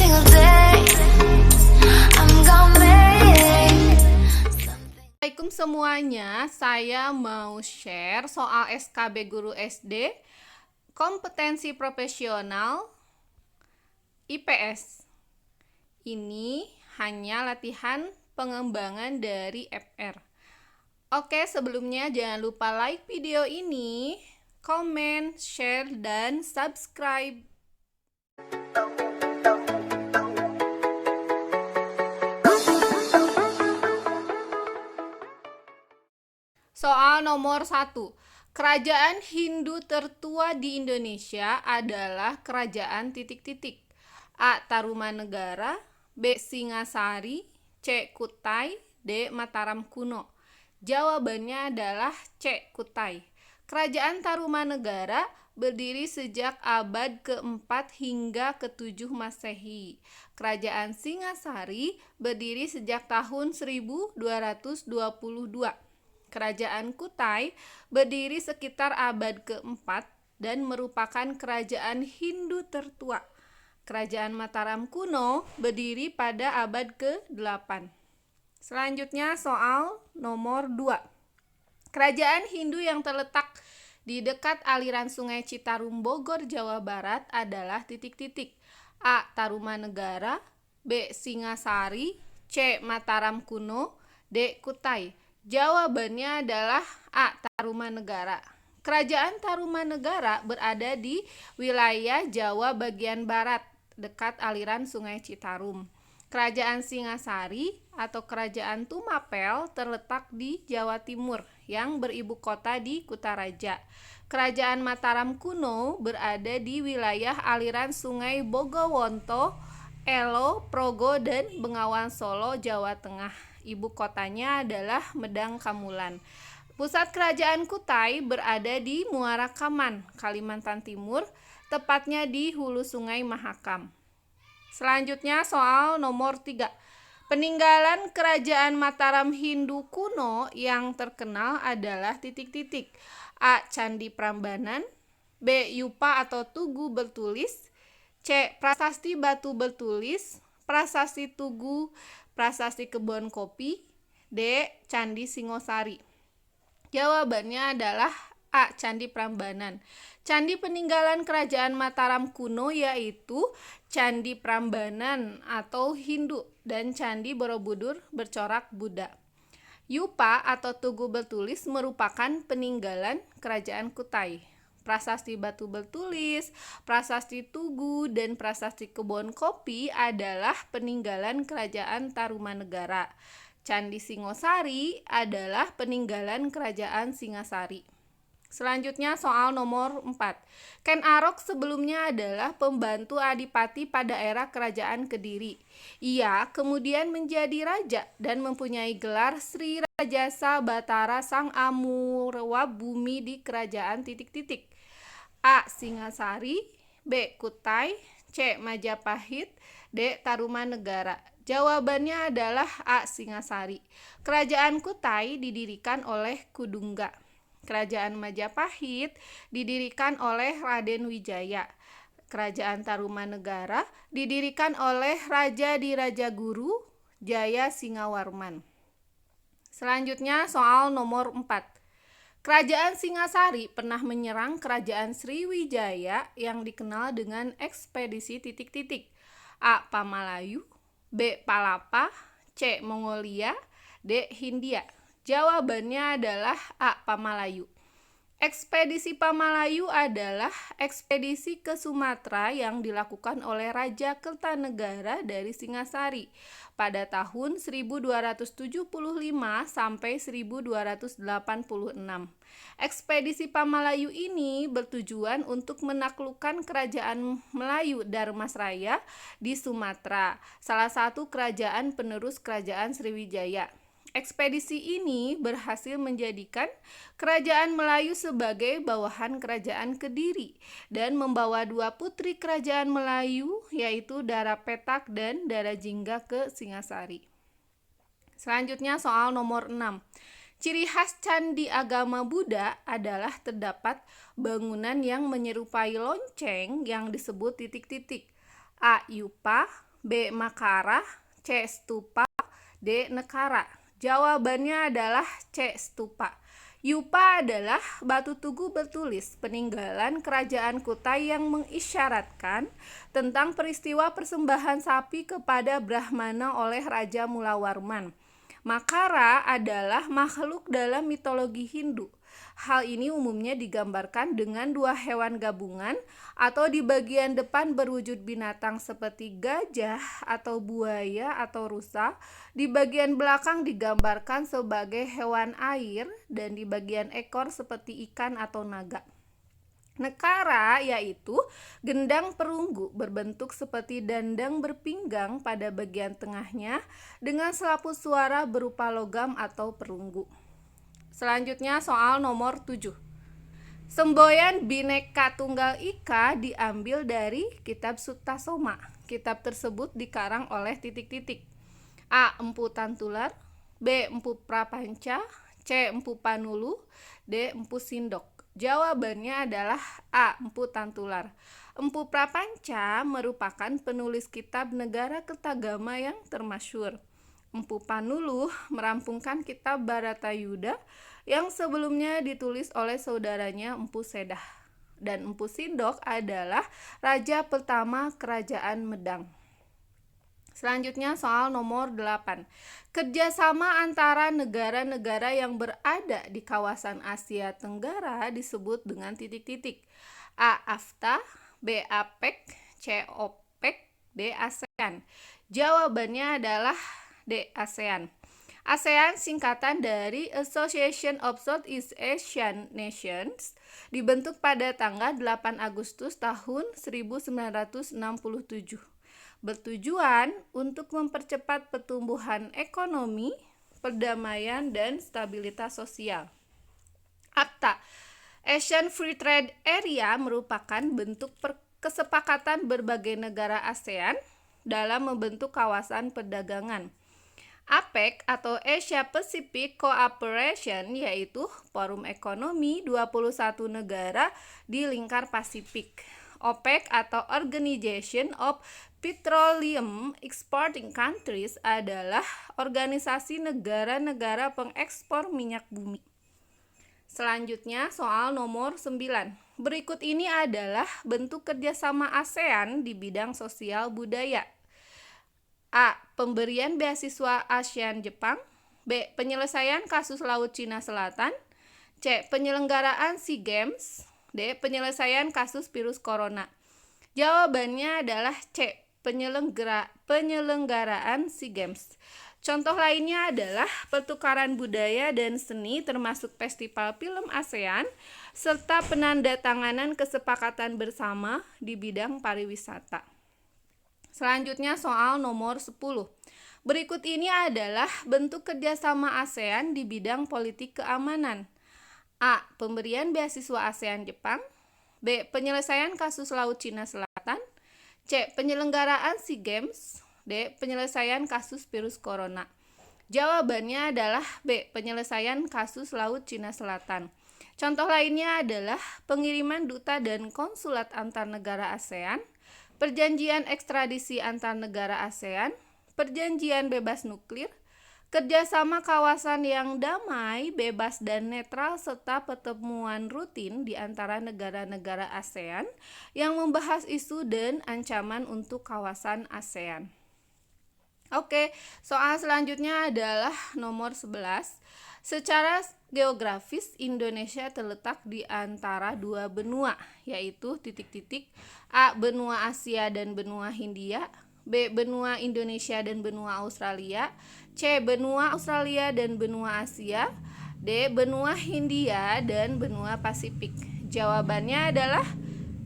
single day. I'm gonna make something. Assalamualaikum semuanya, saya mau share soal SKB Guru SD kompetensi profesional IPS. Ini hanya latihan pengembangan dari FR. Oke, sebelumnya jangan lupa like video ini, komen, share, dan subscribe. Soal nomor 1. Kerajaan Hindu tertua di Indonesia adalah kerajaan titik-titik. A. Tarumanegara, B. Singasari, C. Kutai, D. Mataram kuno. Jawabannya adalah C. Kutai. Kerajaan Tarumanegara berdiri sejak abad ke-4 hingga ke-7 Masehi. Kerajaan Singasari berdiri sejak tahun 1222. Kerajaan Kutai berdiri sekitar abad ke-4 dan merupakan kerajaan Hindu tertua. Kerajaan Mataram kuno berdiri pada abad ke-8. Selanjutnya soal nomor 2. Kerajaan Hindu yang terletak di dekat aliran Sungai Citarum Bogor, Jawa Barat adalah titik-titik. A. Tarumanegara, B. Singasari, C. Mataram kuno, D. Kutai. Jawabannya adalah A. Tarumanegara. Kerajaan Tarumanegara berada di wilayah Jawa bagian barat, dekat aliran Sungai Citarum. Kerajaan Singasari atau Kerajaan Tumapel terletak di Jawa Timur yang beribu kota di Kutaraja. Kerajaan Mataram kuno berada di wilayah aliran Sungai Bogowonto, Elo, Progo, dan Bengawan Solo, Jawa Tengah. Ibu kotanya adalah Medang Kamulan. Pusat kerajaan Kutai berada di Muara Kaman, Kalimantan Timur, tepatnya di hulu Sungai Mahakam. Selanjutnya soal nomor 3. Peninggalan kerajaan Mataram Hindu kuno yang terkenal adalah titik-titik. A. Candi Prambanan, B. Yupa atau Tugu Bertulis, C. Prasasti Batu Bertulis, Prasasti Tugu, Prasasti Kebon Kopi, D. Candi Singosari. Jawabannya adalah A. Candi Prambanan. Candi peninggalan kerajaan Mataram kuno yaitu Candi Prambanan atau Hindu dan Candi Borobudur bercorak Buddha. Yupa atau Tugu Bertulis merupakan peninggalan kerajaan Kutai. Prasasti Batu Bertulis, Prasasti Tugu, dan Prasasti Kebon Kopi adalah peninggalan kerajaan Tarumanegara. Candi Singosari adalah peninggalan kerajaan Singasari. Selanjutnya soal nomor 4. Ken Arok sebelumnya adalah pembantu adipati pada era kerajaan Kediri. Ia kemudian menjadi raja dan mempunyai gelar Sri Rajasa Batara Sang Amurwa Bumi di kerajaan titik-titik. A. Singasari, B. Kutai, C. Majapahit, D. Tarumanegara. Jawabannya adalah A. Singasari. Kerajaan Kutai didirikan oleh Kudungga. Kerajaan Majapahit didirikan oleh Raden Wijaya. Kerajaan Tarumanegara didirikan oleh Raja Dirajaguru Jaya Singawarman. Selanjutnya soal nomor 4. Kerajaan Singasari pernah menyerang kerajaan Sriwijaya yang dikenal dengan ekspedisi titik-titik. A. Pamalayu, B. Palapa, C. Mongolia, D. Hindia. Jawabannya adalah A. Pamalayu. Ekspedisi Pamalayu adalah ekspedisi ke Sumatera yang dilakukan oleh Raja Kertanegara dari Singasari pada tahun 1275 sampai 1286. Ekspedisi Pamalayu ini bertujuan untuk menaklukkan kerajaan Melayu Dharmasraya di Sumatera, salah satu kerajaan penerus kerajaan Sriwijaya. Ekspedisi ini berhasil menjadikan kerajaan Melayu sebagai bawahan kerajaan Kediri dan membawa 2 putri kerajaan Melayu yaitu Dara Petak dan Dara Jingga ke Singasari. Selanjutnya soal nomor 6. Ciri khas candi agama Buddha adalah terdapat bangunan yang menyerupai lonceng yang disebut titik-titik. A. Yupa, B. Makara, C. Stupa, D. Nekara. Jawabannya adalah C. Stupa. Yupa adalah batu tugu bertulis peninggalan kerajaan Kutai yang mengisyaratkan tentang peristiwa persembahan sapi kepada Brahmana oleh Raja Mulawarman. Makara adalah makhluk dalam mitologi Hindu. Hal ini umumnya digambarkan dengan dua hewan gabungan atau di bagian depan berwujud binatang seperti gajah atau buaya atau rusa, di bagian belakang digambarkan sebagai hewan air, dan di bagian ekor seperti ikan atau naga. Nekara yaitu gendang perunggu berbentuk seperti dandang berpinggang pada bagian tengahnya dengan selaput suara berupa logam atau perunggu. Selanjutnya soal nomor 7. Semboyan Bhinneka Tunggal Ika diambil dari kitab Sutta Soma. Kitab tersebut dikarang oleh titik-titik. A. Empu Tantular, B. Empu Prapanca, C. Empu Panulu, D. Empu Sindok. Jawabannya adalah A. Empu Tantular. Empu Prapanca merupakan penulis kitab Negara Kertagama yang termasyhur. Empu Panulu merampungkan kitab Bharatayuddha yang sebelumnya ditulis oleh saudaranya Empu Sedah. Dan Empu Sindok adalah raja pertama kerajaan Medang. Selanjutnya soal nomor 8. Kerjasama antara negara-negara yang berada di kawasan Asia Tenggara disebut dengan titik-titik. A. AFTA, B. APEC, C. OPEC, D. ASEAN. Jawabannya adalah D. ASEAN. ASEAN singkatan dari Association of Southeast Asian Nations, dibentuk pada tanggal 8 Agustus tahun 1967. Bertujuan untuk mempercepat pertumbuhan ekonomi, perdamaian, dan stabilitas sosial. AFTA, Asian Free Trade Area, merupakan bentuk kesepakatan berbagai negara ASEAN dalam membentuk kawasan perdagangan. APEC atau Asia Pacific Cooperation yaitu forum ekonomi 21 negara di lingkar Pasifik. OPEC atau Organization of Petroleum Exporting Countries adalah organisasi negara-negara pengekspor minyak bumi. Selanjutnya soal nomor 9. Berikut ini adalah bentuk kerjasama ASEAN di bidang sosial budaya. A. Pemberian beasiswa ASEAN Jepang, B. Penyelesaian kasus Laut Cina Selatan, C. Penyelenggaraan SEA Games, D. Penyelesaian kasus virus corona. Jawabannya adalah C. Penyelenggaraan SEA Games. Contoh lainnya adalah pertukaran budaya dan seni termasuk festival film ASEAN serta penandatanganan kesepakatan bersama di bidang pariwisata. Selanjutnya soal nomor 10. Berikut ini adalah bentuk kerjasama ASEAN di bidang politik keamanan. A. Pemberian beasiswa ASEAN Jepang, B. Penyelesaian kasus Laut Cina Selatan, C. Penyelenggaraan SEA Games, D. Penyelesaian kasus virus corona. Jawabannya adalah B. Penyelesaian kasus Laut Cina Selatan. Contoh lainnya adalah pengiriman duta dan konsulat antar negara ASEAN, perjanjian ekstradisi antar negara ASEAN, perjanjian bebas nuklir, kerjasama kawasan yang damai, bebas dan netral, serta pertemuan rutin di antara negara-negara ASEAN yang membahas isu dan ancaman untuk kawasan ASEAN. Oke, soal selanjutnya adalah nomor 11. Secara geografis, Indonesia terletak di antara dua benua, yaitu titik-titik A. Benua Asia dan benua Hindia, B. Benua Indonesia dan benua Australia, C. Benua Australia dan benua Asia, D. Benua Hindia dan benua Pasifik. Jawabannya adalah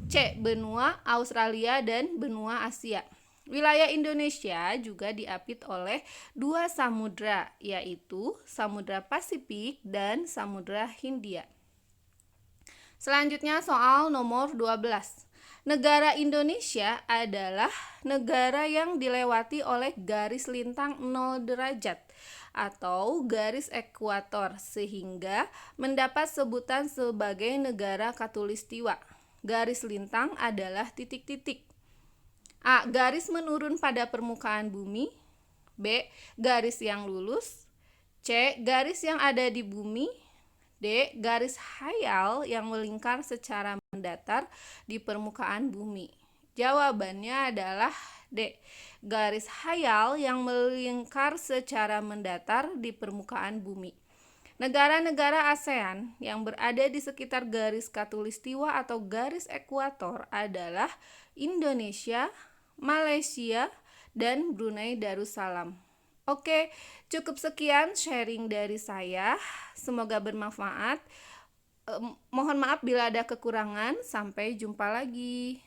C. Benua Australia dan benua Asia. Wilayah Indonesia juga diapit oleh dua samudra, yaitu Samudra Pasifik dan Samudra Hindia. Selanjutnya soal nomor 12. Negara Indonesia adalah negara yang dilewati oleh garis lintang 0 derajat atau garis ekuator sehingga mendapat sebutan sebagai negara khatulistiwa. Garis lintang adalah titik-titik. A. Garis menurun pada permukaan bumi. B. Garis yang lurus. C. Garis yang ada di bumi. D. Garis khayal yang melingkar secara mendatar di permukaan bumi. Jawabannya adalah D. Garis khayal yang melingkar secara mendatar di permukaan bumi. Negara-negara ASEAN yang berada di sekitar garis khatulistiwa atau garis ekuator adalah Indonesia, Malaysia, dan Brunei Darussalam. Oke, cukup sekian sharing dari saya. Semoga bermanfaat. Mohon maaf bila ada kekurangan. Sampai jumpa lagi.